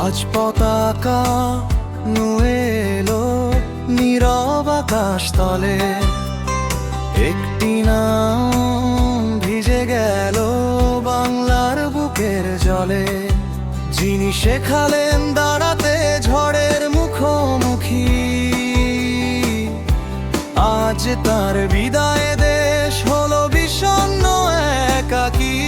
আজ পতাকা নুয়ে এলো নীরব আকাশ তলে, একটি নাম ভিজে গেল বাংলার বুকের জলে। যিনি শেখালেন দাঁড়াতে ঝড়ের মুখোমুখি, আজ তার বিদায়ে দেশ হলো বিষণ্ণ একাকী।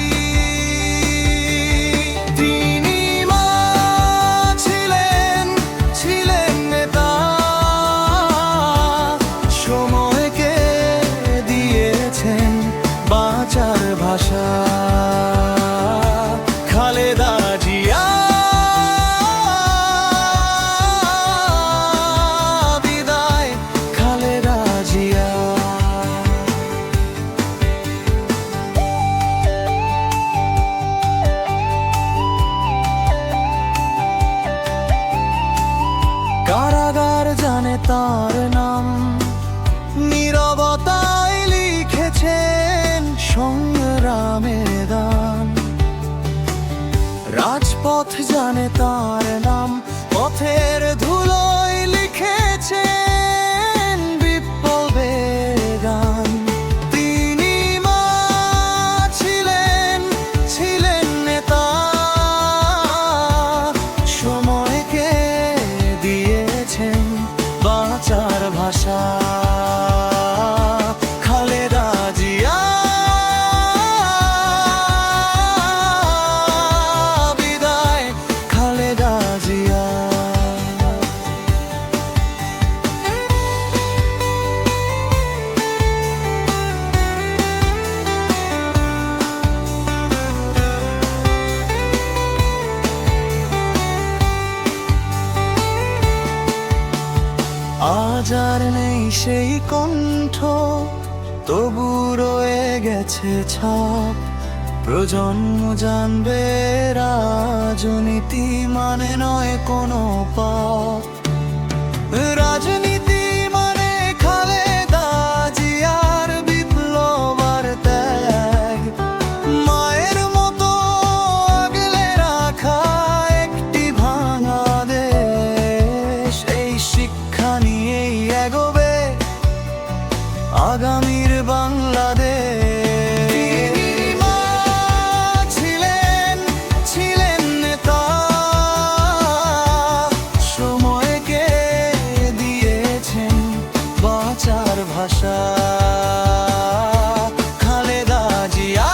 ভাষা খালেদা জিয়া বিদায়, খালেদা জিয়া। কারাগার জানে তার নাম, নীরবতায় লিখেছেন সংগ্রামের গান। রাজপথ জানে তার নাম, পথের ধুলোয় লিখেছেন বিপ্লবের গান। তিনি মা ছিলেন, ছিলেন নেতা, সময়কে দিয়েছেন বাঁচার ভাষা। খালেদা জিয়া বিদায়, খালেদা জিয়া। আজ আর নেই সেই কণ্ঠ, তবু রয়ে গেছে ছাপ। প্রজন্ম জানবে রাজনীতি মানে নয় কোনো পাপ। রাজনীতি মানে খালেদা জিয়ার বিপ্লব আর ত্যাগ, মায়ের মতো আগলে রাখা একটি ভাঙা দেশ। এই শিক্ষা নিয়েই এগোবে আগামীর বাংলাদেশ। ছিলেন, ছিলেন নেতা, সময়কে দিয়েছেন বাঁচার ভাষা। খালেদা জিয়া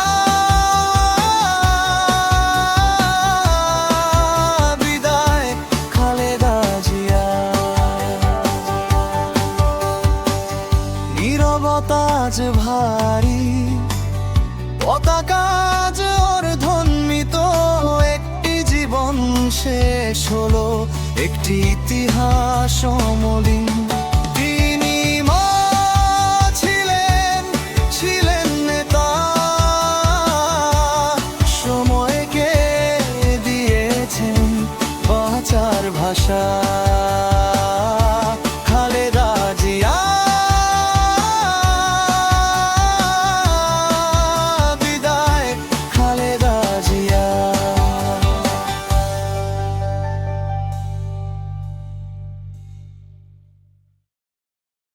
বিদায়, খালেদা জিয়া। নীরবতা আজ ভারী, পতাকা আজ অর্ধন্বিত। একটি জীবন শেষ হলো, একটি ইতিহাস অমলিন। তিনি মা ছিলেন, ছিলেন নেতা, সময়কে দিয়েছেন বাঁচার ভাষা।